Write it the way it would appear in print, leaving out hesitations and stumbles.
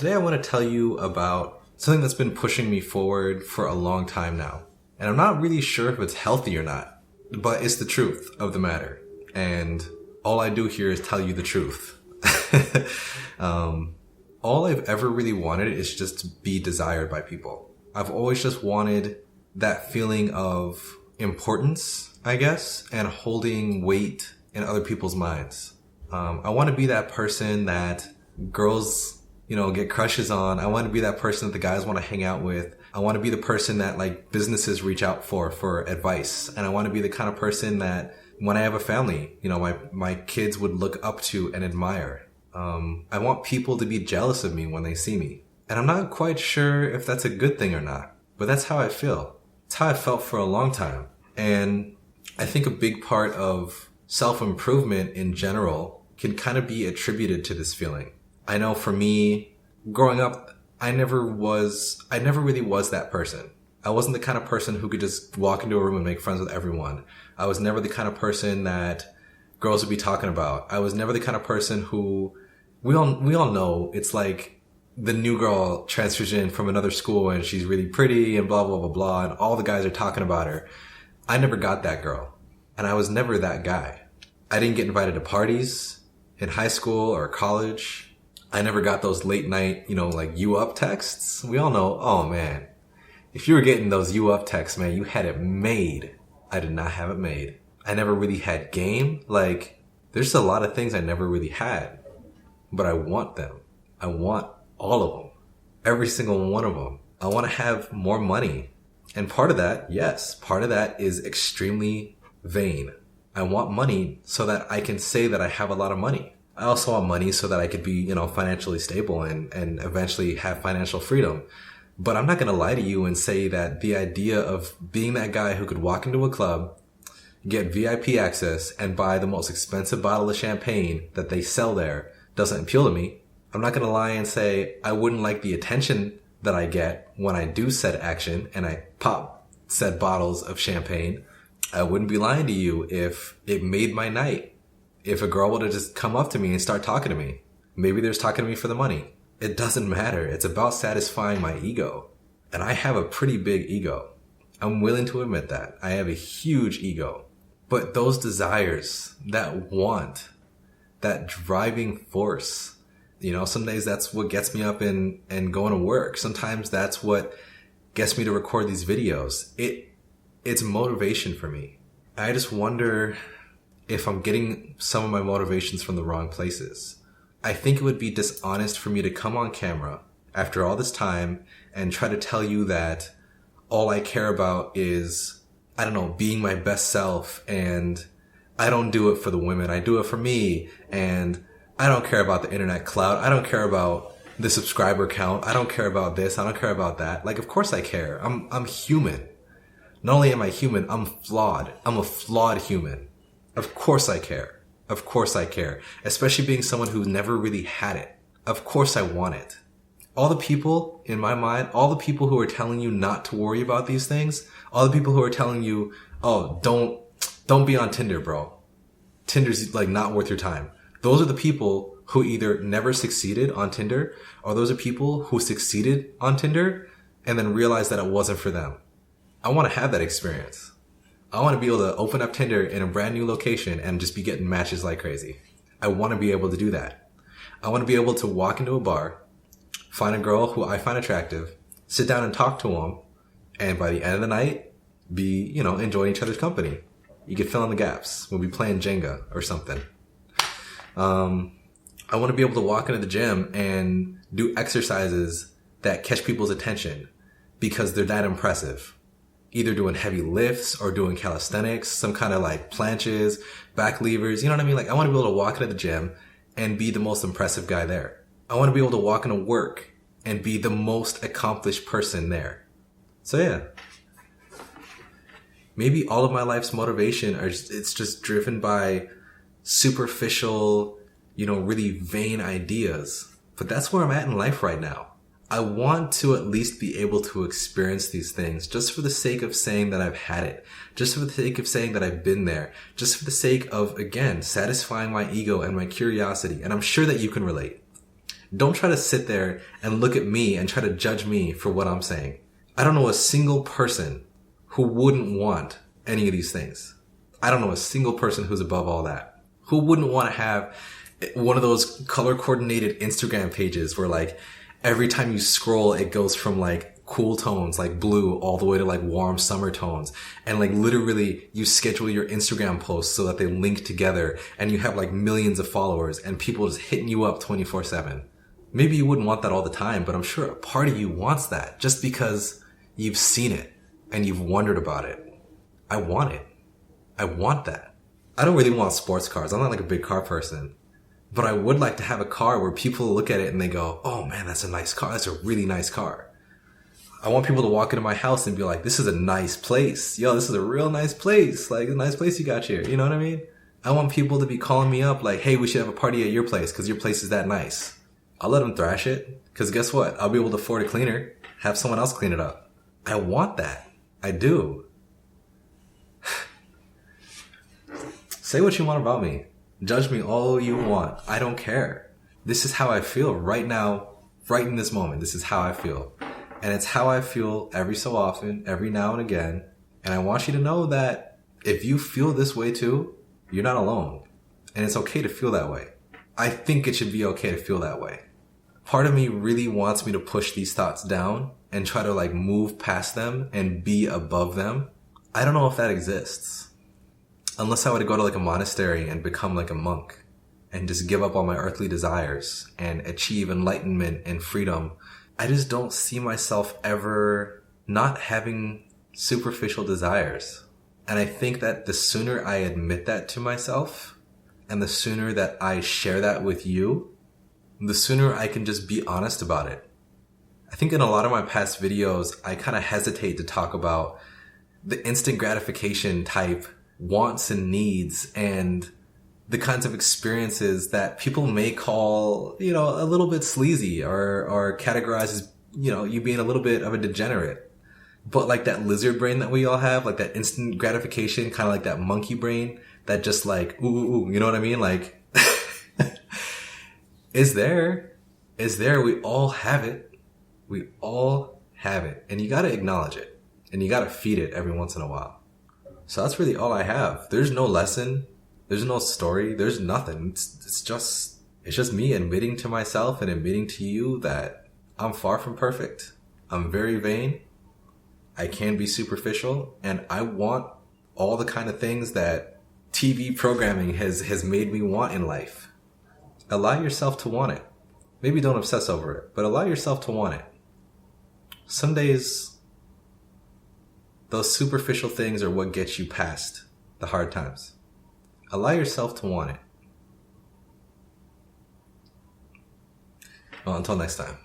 Today I want to tell you about something that's been pushing me forward for a long time now. And I'm not really sure if it's healthy or not, but it's the truth of the matter. And all I do here is tell you the truth. All I've ever really wanted is just to be desired by people. I've always just wanted that feeling of importance, I guess, and holding weight in other people's minds. I want to be that person that girls, get crushes on. I want to be that person that the guys want to hang out with. I want to be the person that like businesses reach out for advice. And I want to be the kind of person that when I have a family, my kids would look up to and admire. I want people to be jealous of me when they see me. And I'm not quite sure if that's a good thing or not, but that's how I feel. It's how I felt for a long time. And I think a big part of self-improvement in general can kind of be attributed to this feeling. I know for me, growing up, I never really was that person. I wasn't the kind of person who could just walk into a room and make friends with everyone. I was never the kind of person that girls would be talking about. I was never the kind of person who, we all know it's like the new girl transfers in from another school and she's really pretty and blah, blah, blah, blah. And all the guys are talking about her. I never got that girl. And I was never that guy. I didn't get invited to parties in high school or college. I never got those late night, like you up texts. We all know, oh man, if you were getting those you up texts, man, you had it made. I did not have it made. I never really had game. Like, there's a lot of things I never really had, but I want them. I want all of them. Every single one of them. I want to have more money. And part of that is extremely vain. I want money so that I can say that I have a lot of money. I also want money so that I could be, financially stable and eventually have financial freedom. But I'm not going to lie to you and say that the idea of being that guy who could walk into a club, get VIP access, and buy the most expensive bottle of champagne that they sell there doesn't appeal to me. I'm not going to lie and say I wouldn't like the attention that I get when I do said action and I pop said bottles of champagne. I wouldn't be lying to you if it made my night. If a girl would have just come up to me and start talking to me. Maybe they're talking to me for the money. It doesn't matter. It's about satisfying my ego. And I have a pretty big ego. I'm willing to admit that. I have a huge ego. But those desires, that want, that driving force, some days that's what gets me up and going to work. Sometimes that's what gets me to record these videos. It's motivation for me. I just wonder if I'm getting some of my motivations from the wrong places. I think it would be dishonest for me to come on camera after all this time and try to tell you that all I care about is, being my best self, and I don't do it for the women. I do it for me, and I don't care about the internet clout. I don't care about the subscriber count. I don't care about this. I don't care about that. Like, of course I care. I'm human. Not only am I human, I'm flawed. I'm a flawed human. Of course I care. Of course I care. Especially being someone who never really had it. Of course I want it. All the people in my mind, all the people who are telling you not to worry about these things, all the people who are telling you, oh, don't be on Tinder, bro. Tinder's like not worth your time. Those are the people who either never succeeded on Tinder, or those are people who succeeded on Tinder and then realized that it wasn't for them. I want to have that experience. I want to be able to open up Tinder in a brand new location and just be getting matches like crazy. I want to be able to do that. I want to be able to walk into a bar, find a girl who I find attractive, sit down and talk to them, and by the end of the night, be, enjoying each other's company. You could fill in the gaps. We'll be playing Jenga or something. I want to be able to walk into the gym and do exercises that catch people's attention because they're that impressive. Either doing heavy lifts or doing calisthenics, some kind of like planches, back levers, you know what I mean? Like, I want to be able to walk into the gym and be the most impressive guy there. I want to be able to walk into work and be the most accomplished person there. So yeah, maybe all of my life's motivation it's just driven by superficial, really vain ideas. But that's where I'm at in life right now. I want to at least be able to experience these things just for the sake of saying that I've had it, just for the sake of saying that I've been there, just for the sake of, again, satisfying my ego and my curiosity. And I'm sure that you can relate. Don't try to sit there and look at me and try to judge me for what I'm saying. I don't know a single person who wouldn't want any of these things. I don't know a single person who's above all that. Who wouldn't want to have one of those color coordinated Instagram pages where like every time you scroll, it goes from like cool tones like blue all the way to like warm summer tones, and like literally you schedule your Instagram posts so that they link together and you have like millions of followers and people just hitting you up 24/7. Maybe you wouldn't want that all the time, but I'm sure a part of you wants that just because you've seen it and you've wondered about it. I want it. I want that. I don't really want sports cars. I'm not like a big car person, but I would like to have a car where people look at it and they go, oh man, that's a nice car. That's a really nice car. I want people to walk into my house and be like, this is a nice place. Yo, this is a real nice place. Like, a nice place you got here. You know what I mean? I want people to be calling me up like, hey, we should have a party at your place because your place is that nice. I'll let them thrash it because guess what? I'll be able to afford a cleaner. Have someone else clean it up. I want that. I do. Say what you want about me. Judge me all you want. I don't care. This is how I feel right now, right in this moment. This is how I feel. And it's how I feel every so often, every now and again. And I want you to know that if you feel this way too, you're not alone. And it's okay to feel that way. I think it should be okay to feel that way. Part of me really wants me to push these thoughts down and try to like move past them and be above them. I don't know if that exists. Unless I were to go to like a monastery and become like a monk and just give up all my earthly desires and achieve enlightenment and freedom. I just don't see myself ever not having superficial desires. And I think that the sooner I admit that to myself and the sooner that I share that with you, the sooner I can just be honest about it. I think in a lot of my past videos, I kind of hesitate to talk about the instant gratification type wants and needs and the kinds of experiences that people may call, you know, a little bit sleazy or categorize as, you know, you being a little bit of a degenerate. But like that lizard brain that we all have, like that instant gratification, kind of like that monkey brain that just like, ooh, you know what I mean? Like, is there. We all have it. We all have it. And you got to acknowledge it. And you got to feed it every once in a while. So that's really all I have. There's no lesson. There's no story. There's nothing. It's just me admitting to myself and admitting to you that I'm far from perfect. I'm very vain. I can be superficial, and I want all the kind of things that TV programming has made me want in life. Allow yourself to want it. Maybe don't obsess over it, but allow yourself to want it. Some days, those superficial things are what gets you past the hard times. Allow yourself to want it. Well, until next time.